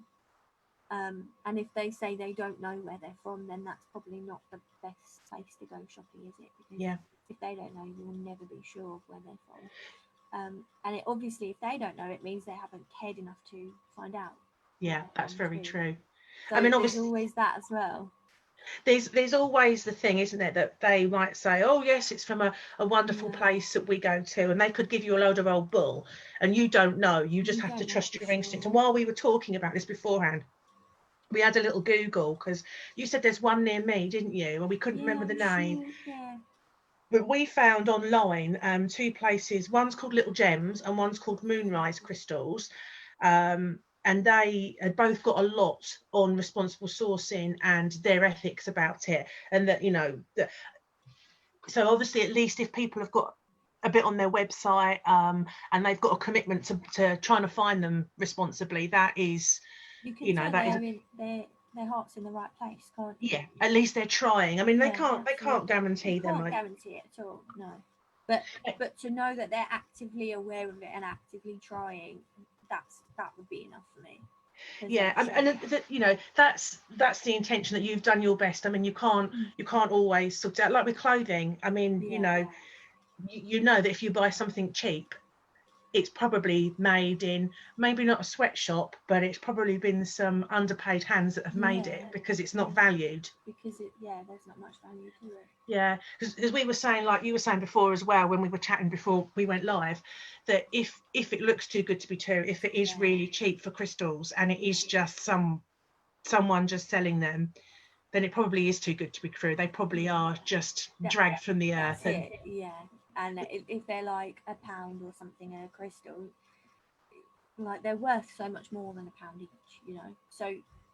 [SPEAKER 2] And if they say they don't know where they're from, then that's probably not the best place to go shopping, is it? Because if they don't know, you'll never be sure of where they're from. And obviously, if they don't know, it means they haven't cared enough to find out.
[SPEAKER 1] Yeah, that's very true.
[SPEAKER 2] So I mean, obviously, there's always that as well.
[SPEAKER 1] There's always the thing, isn't there, that they might say, oh yes, it's from a wonderful place that we go to, and they could give you a load of old bull, and you don't know. You just have to trust your instinct. And while we were talking about this beforehand, we had a little Google, because you said there's one near me, didn't you? And we couldn't remember the name.
[SPEAKER 2] Yeah.
[SPEAKER 1] But we found online 2 places. One's called Little Gems and one's called Moonrise Crystals. And they had both got a lot on responsible sourcing and their ethics about it. And that, so obviously, at least if people have got a bit on their website and they've got a commitment to trying to find them responsibly, that is,
[SPEAKER 2] their heart's in the right place, can't you?
[SPEAKER 1] Yeah, at least they're trying. I mean, they can't guarantee them.
[SPEAKER 2] Can't guarantee it at all, no. But to know that they're actively aware of it and actively trying, that would be enough for me.
[SPEAKER 1] Yeah, and that's the intention, that you've done your best. I mean, you can't always sort out, like with clothing. I mean, you know that if you buy something cheap, it's probably made in, maybe not a sweatshop, but it's probably been some underpaid hands that have made it, because it's not valued.
[SPEAKER 2] Because there's not much value to it.
[SPEAKER 1] Yeah, because we were saying, like you were saying before as well, when we were chatting before we went live, that if it looks too good to be true, if it is really cheap for crystals and it is just someone just selling them, then it probably is too good to be true. They probably are just dragged from the earth.
[SPEAKER 2] And if they're like £1 or something a crystal, like they're worth so much more than £1 each, so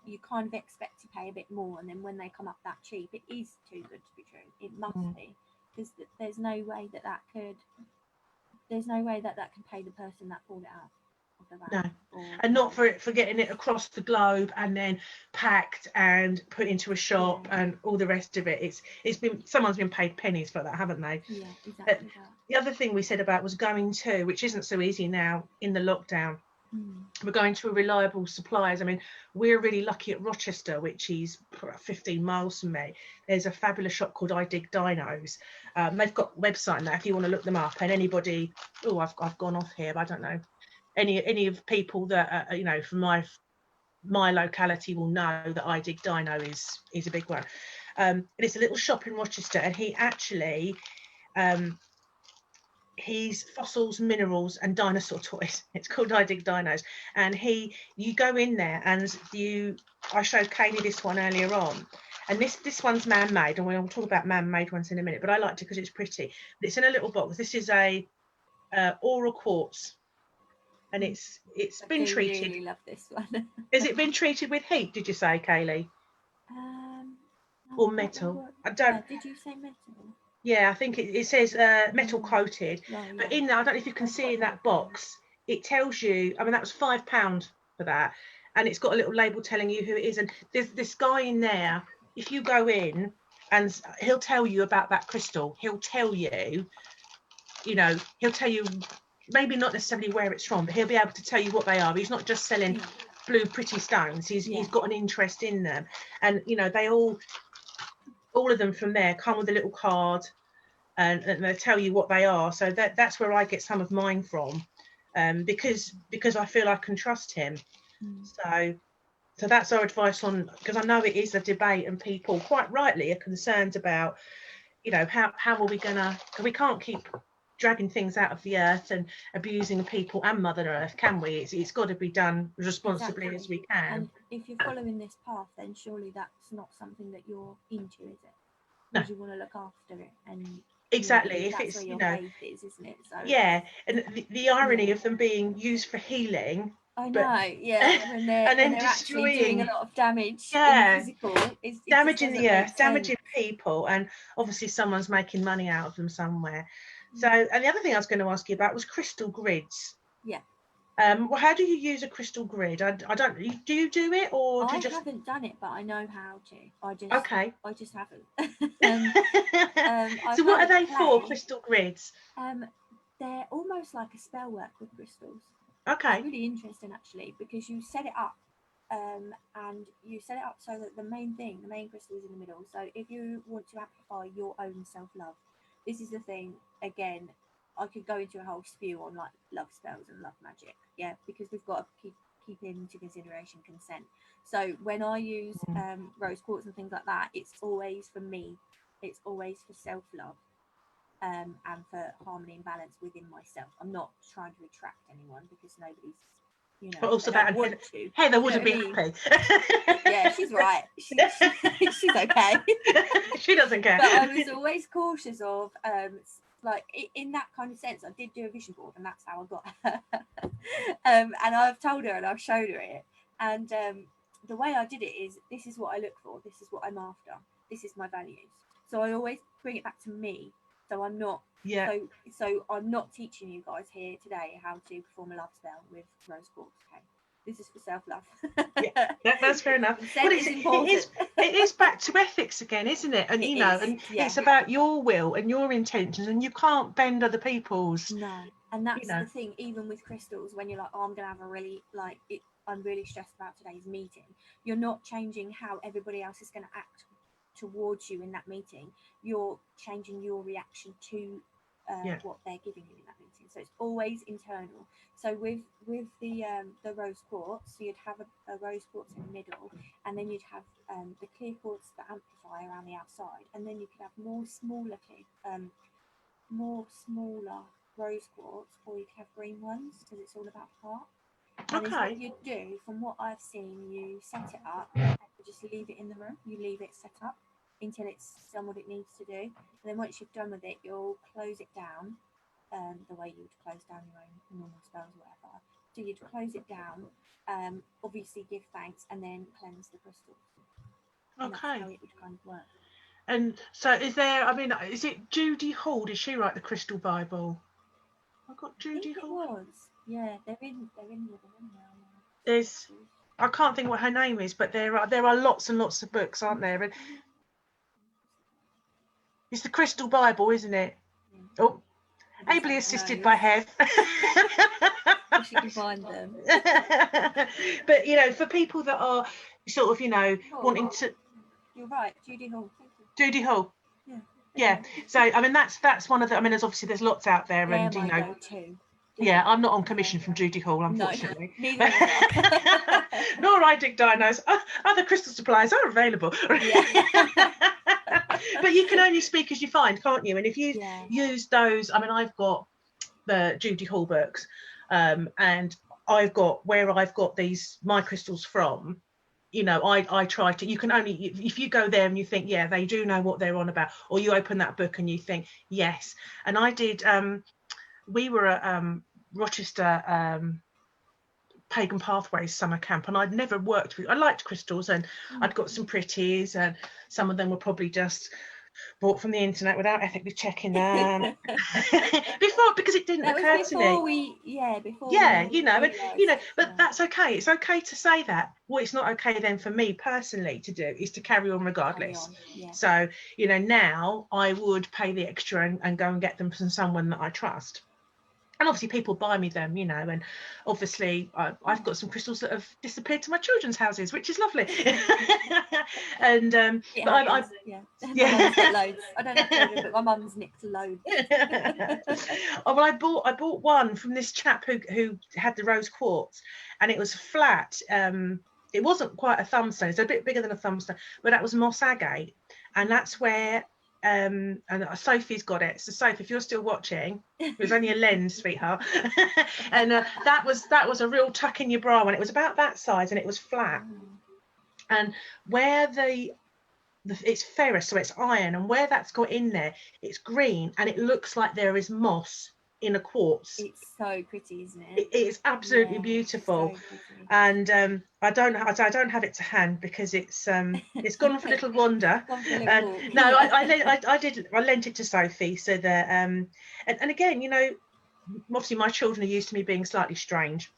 [SPEAKER 2] you kind of expect to pay a bit more, and then when they come up that cheap, it is too good to be true. It must be, because there's no way that can pay the person that pulled it out.
[SPEAKER 1] No, and not for getting it across the globe and then packed and put into a shop and all the rest of it. Someone's been paid pennies for that, haven't they?
[SPEAKER 2] Yeah, exactly.
[SPEAKER 1] The other thing we said about was going to, which isn't so easy now in the lockdown. We're going to reliable suppliers. I mean, we're really lucky at Rochester, which is 15 miles from me. There's a fabulous shop called I Dig Dinos. They've got a website now if you want to look them up. And anybody, I've gone off here, but I don't know. Any of people that from my locality will know that I Dig Dino is a big one. And it's a little shop in Rochester, and he actually he's fossils, minerals and dinosaur toys. It's called I Dig Dinos, and you go in there and I showed Kayleigh this one earlier on, and this one's man-made, and we'll talk about man-made ones in a minute, but I liked it because it's pretty. But it's in a little box. This is a aura quartz, and it's been treated.
[SPEAKER 2] I really love this one.
[SPEAKER 1] Has it been treated with heat, did you say, Kayleigh? Or metal? I don't.
[SPEAKER 2] Did you say metal?
[SPEAKER 1] Yeah, I think it says metal coated,
[SPEAKER 2] Right,
[SPEAKER 1] but
[SPEAKER 2] yeah.
[SPEAKER 1] in there, I don't know if you can see in that box, it tells you, I mean, that was £5 for that, and it's got a little label telling you who it is. And there's this guy in there, if you go in, and he'll tell you about that crystal. He'll tell you, he'll tell you maybe not necessarily where it's from, but he'll be able to tell you what they are. He's not just selling blue pretty stones. He's got an interest in them, and they all of them from there come with a little card, and they tell you what they are. So that's where I get some of mine from, because I feel I can trust him. So that's our advice on, because I know it is a debate, and people quite rightly are concerned about, how are we gonna, because we can't keep dragging things out of the earth and abusing people and Mother Earth, can we? It's got to be done as responsibly as we can.
[SPEAKER 2] And if you're following this path, then surely that's not something that you're into, is it? Because you want to look after it, and
[SPEAKER 1] exactly, if
[SPEAKER 2] that's
[SPEAKER 1] it's
[SPEAKER 2] where your faith is, isn't it? So
[SPEAKER 1] yeah, and the irony of them being used for healing,
[SPEAKER 2] I know, when they're
[SPEAKER 1] and then
[SPEAKER 2] actually doing a lot of damage in the physical,
[SPEAKER 1] damaging the earth, damaging people, and obviously someone's making money out of them somewhere. So, and the other thing I was going to ask you about was crystal grids.
[SPEAKER 2] Yeah.
[SPEAKER 1] Well, how do you use a crystal grid? I don't. Do you do it, or do you just?
[SPEAKER 2] I haven't done it, but I know how to. I just haven't.
[SPEAKER 1] So what are they for? Crystal grids?
[SPEAKER 2] They're almost like a spell work with crystals.
[SPEAKER 1] Okay.
[SPEAKER 2] It's really interesting actually, because you set it up, and you set it up so that the main crystal is in the middle. So if you want to amplify your own self-love, this is the thing. Again, I could go into a whole spew on like love spells and love magic, because we've got to keep into consideration consent. So when I use rose quartz and things like that, it's always for me. It's always for self-love, and for harmony and balance within myself. I'm not trying to attract anyone, because nobody's,
[SPEAKER 1] but also
[SPEAKER 2] that want
[SPEAKER 1] to. Heather wouldn't be happy.
[SPEAKER 2] Yeah, she's right. She's okay.
[SPEAKER 1] She doesn't care.
[SPEAKER 2] But I was always cautious of, like in that kind of sense. I did do a vision board, and that's how I got her. And I've told her and I've showed her it. And the way I did it is, this is what I look for. This is what I'm after. This is my values. So I always bring it back to me. So I'm not.
[SPEAKER 1] Yeah.
[SPEAKER 2] So I'm not teaching you guys here today how to perform a love spell with rose quartz. Okay, this is for self-love.
[SPEAKER 1] Yeah, that's fair enough. But it is back to ethics again, isn't it? And it's about your will and your intentions, and you can't bend other people's.
[SPEAKER 2] No, and that's the thing. Even with crystals, when you're like, oh, I'm gonna have a really I'm really stressed about today's meeting. You're not changing how everybody else is going to act towards you in that meeting. You're changing your reaction to what they're giving you in that meeting. So it's always internal. So with the rose quartz, so you'd have a rose quartz in the middle, and then you'd have the clear quartz that amplify around the outside, and then you could have more smaller rose quartz, or you could have green ones, because it's all about heart. And is what you do, from what I've seen, you set it up and you just leave it in the room. You leave it set up until it's done what it needs to do. And then once you've done with it, you'll close it down, the way you would close down your own normal spells or whatever. So you'd close it down, obviously give thanks, and then cleanse the crystals. And that's how it would kind of work.
[SPEAKER 1] And so is it Judy Hall? Did she write the Crystal Bible? I got Judy Hall.
[SPEAKER 2] It was. Yeah, they're in the room now.
[SPEAKER 1] There's, I can't think what her name is, but there are lots and lots of books, aren't there? And it's the Crystal Bible, isn't it? Yeah. Oh, ably assisted by Hev.
[SPEAKER 2] She can find them.
[SPEAKER 1] But for people that are sort of wanting to.
[SPEAKER 2] You're right, Judy Hall. Thank you.
[SPEAKER 1] Judy Hall.
[SPEAKER 2] Yeah.
[SPEAKER 1] Yeah. So that's one of the. Obviously there's lots out there, and
[SPEAKER 2] go-to.
[SPEAKER 1] Yeah, I'm not on commission from Judy Hall, unfortunately.
[SPEAKER 2] No, neither am I.
[SPEAKER 1] Nor I dig dinos. Other crystal supplies are available.
[SPEAKER 2] Yeah.
[SPEAKER 1] But you can only speak as you find, can't you? And if you use those, I've got the Judy Hall books, and I've got my crystals from. I try to. You can only if you go there and you think, yeah, they do know what they're on about, or you open that book and you think, yes. And I did. We were at Rochester Pagan Pathways summer camp, and I'd never worked with. I liked crystals, and I'd got some pretties, and some of them were probably just bought from the internet without ethically checking them before, because it didn't occur to me.
[SPEAKER 2] Before
[SPEAKER 1] Yeah,
[SPEAKER 2] we
[SPEAKER 1] but that's okay. It's okay to say that. What it's not okay then for me personally to do is to carry on regardless.
[SPEAKER 2] Yeah.
[SPEAKER 1] So, now I would pay the extra and go and get them from someone that I trust. And obviously people buy me them, and obviously I've got some crystals that have disappeared to my children's houses, which is lovely. And
[SPEAKER 2] but I
[SPEAKER 1] yeah.
[SPEAKER 2] My mum's got loads. I don't have children, but my mum's nicked loads.
[SPEAKER 1] Well, I bought one from this chap who had the rose quartz, and it was flat. It wasn't quite a thumbstone, it's a bit bigger than a thumbstone, but that was moss agate, and that's where and Sophie's got it. So Sophie, if you're still watching, it was only a lens, sweetheart. And that was a real tuck in your bra one. It was about that size and it was flat. And where it's ferrous, so it's iron, and where that's got in there, it's green, and it looks like there is moss in a quartz.
[SPEAKER 2] It's so pretty, isn't it?
[SPEAKER 1] It is absolutely beautiful. So and I don't have it to hand because it's gone for a little wander. No, I lent it to Sophie so that and again, obviously my children are used to me being slightly strange,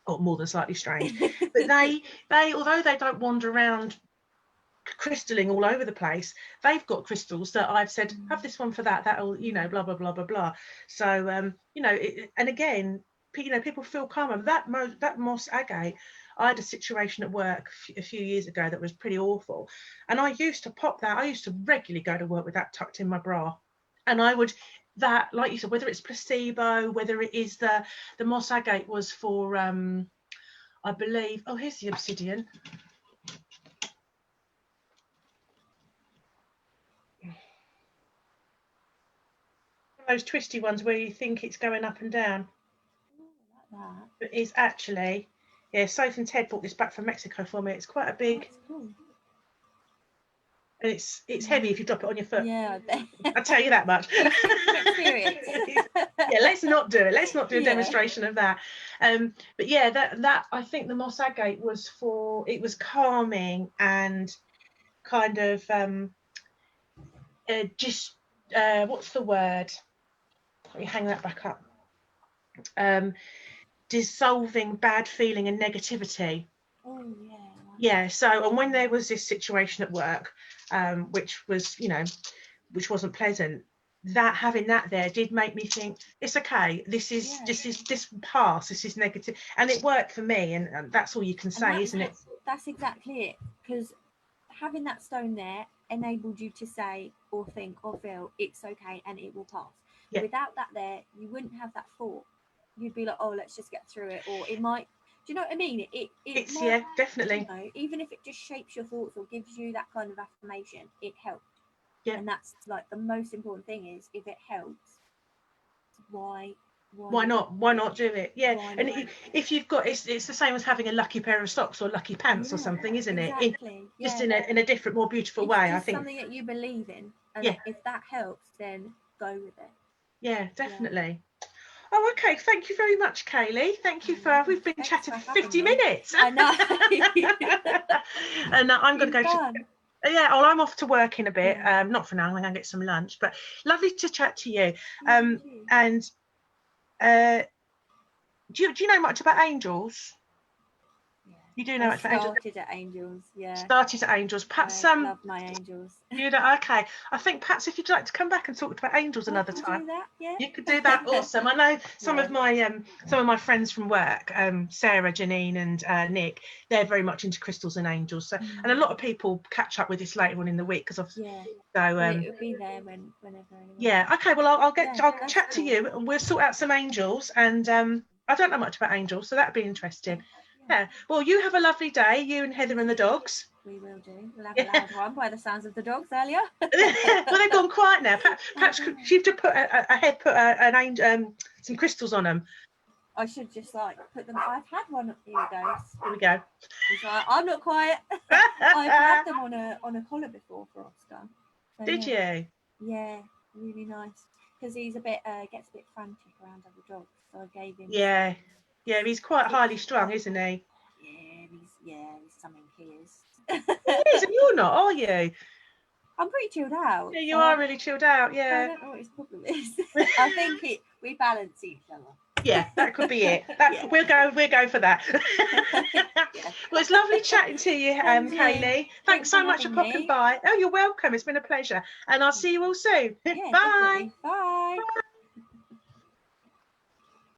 [SPEAKER 1] or more than slightly strange, but they although they don't wander around crystalling all over the place, they've got crystals that I've said, have this one for that'll blah blah blah blah blah. So and again, people feel calmer. That moss agate, I had a situation at work a few years ago that was pretty awful, and I used to pop that. I used to regularly go to work with that tucked in my bra, and I would, that, like you said, whether it's placebo, whether it is the moss agate was for I believe, oh, here's the obsidian. Those twisty ones where you think it's going up and down.
[SPEAKER 2] Like that.
[SPEAKER 1] But it's actually, Sophie and Ted brought this back from Mexico for me. It's quite a big.
[SPEAKER 2] That's cool.
[SPEAKER 1] And it's heavy if you drop it on your foot.
[SPEAKER 2] Yeah, I bet.
[SPEAKER 1] I'll tell you that much.
[SPEAKER 2] Experience.
[SPEAKER 1] Let's not do it. Let's not do a demonstration of that. But yeah, that I think the moss agate was for, it was calming and kind of just what's the word? Let me hang that back up. Dissolving bad feeling and negativity.
[SPEAKER 2] Oh yeah.
[SPEAKER 1] Yeah. So, and when there was this situation at work, which was, which wasn't pleasant, that having that there did make me think, it's okay. This will pass. This is negative, and it worked for me. And that's all you can say, isn't it?
[SPEAKER 2] That's exactly it. Because having that stone there enabled you to say or think or feel it's okay and it will pass. Yeah. Without that there, you wouldn't have that thought. You'd be like, oh, let's just get through it, or it might. Do you know what I mean? It's might,
[SPEAKER 1] yeah, definitely.
[SPEAKER 2] Even if it just shapes your thoughts or gives you that kind of affirmation, it helped.
[SPEAKER 1] Yeah.
[SPEAKER 2] And that's like the most important thing is, if it helps, why
[SPEAKER 1] not do it? Yeah. And if you've got, it's the same as having a lucky pair of socks or lucky pants or something, isn't
[SPEAKER 2] exactly.
[SPEAKER 1] it? Just in a different, more beautiful way, I think.
[SPEAKER 2] Something that you believe in, and if that helps, then go with it.
[SPEAKER 1] Yeah, definitely. Oh, okay. Thank you very much, Kayleigh. Thank you for, we've been chatting for 50 minutes.
[SPEAKER 2] I know.
[SPEAKER 1] And I'm going to go. Well, I'm off to work in a bit. Not for now. I'm going to get some lunch. But lovely to chat to you. And do you know much about angels? You do know much about angels?
[SPEAKER 2] Started at angels,
[SPEAKER 1] Started at angels. Perhaps
[SPEAKER 2] love my angels.
[SPEAKER 1] Okay. I think perhaps if you'd like to come back and talk about angels another time.
[SPEAKER 2] Do that, yeah.
[SPEAKER 1] You could do that. Awesome. I know some of my friends from work, Sarah, Janine, and Nick. They're very much into crystals and angels. So, and a lot of people catch up with this later on in the week because of.
[SPEAKER 2] Yeah.
[SPEAKER 1] So
[SPEAKER 2] it'll be there whenever. Anyway.
[SPEAKER 1] Yeah. Okay. Well, I'll chat to you, and we'll sort out some angels. And I don't know much about angels, so that'd be interesting. Yeah. Well, you have a lovely day, you and Heather and the dogs.
[SPEAKER 2] We will do. We'll have a loud one by the sounds of the dogs earlier.
[SPEAKER 1] Well, they've gone quiet now. Perhaps you've to put some crystals on them.
[SPEAKER 2] I should just put them. I've had one. Here we go.
[SPEAKER 1] Here we go.
[SPEAKER 2] I'm not quiet. I've had them on a collar before for Oscar. So,
[SPEAKER 1] Did you?
[SPEAKER 2] Yeah, really nice. Because he's gets a bit frantic around other dogs, so I gave him.
[SPEAKER 1] Yeah. Yeah, he's quite highly strung, isn't he?
[SPEAKER 2] Yeah, he's something he is.
[SPEAKER 1] He is, and you're not, are you?
[SPEAKER 2] I'm pretty chilled out.
[SPEAKER 1] Yeah, you are really chilled out.
[SPEAKER 2] I
[SPEAKER 1] Yeah.
[SPEAKER 2] don't know what his problem is. I think we balance each other.
[SPEAKER 1] Yeah, that could be it.
[SPEAKER 2] Yeah.
[SPEAKER 1] We'll go for that.
[SPEAKER 2] Yeah.
[SPEAKER 1] Well, it's lovely chatting to you,
[SPEAKER 2] Thank you.
[SPEAKER 1] Kayleigh. Thanks so much for
[SPEAKER 2] having
[SPEAKER 1] popping
[SPEAKER 2] me.
[SPEAKER 1] by. Oh, you're welcome. It's been a pleasure. And I'll see you all soon.
[SPEAKER 2] Yeah,
[SPEAKER 1] Bye.
[SPEAKER 2] definitely. Bye.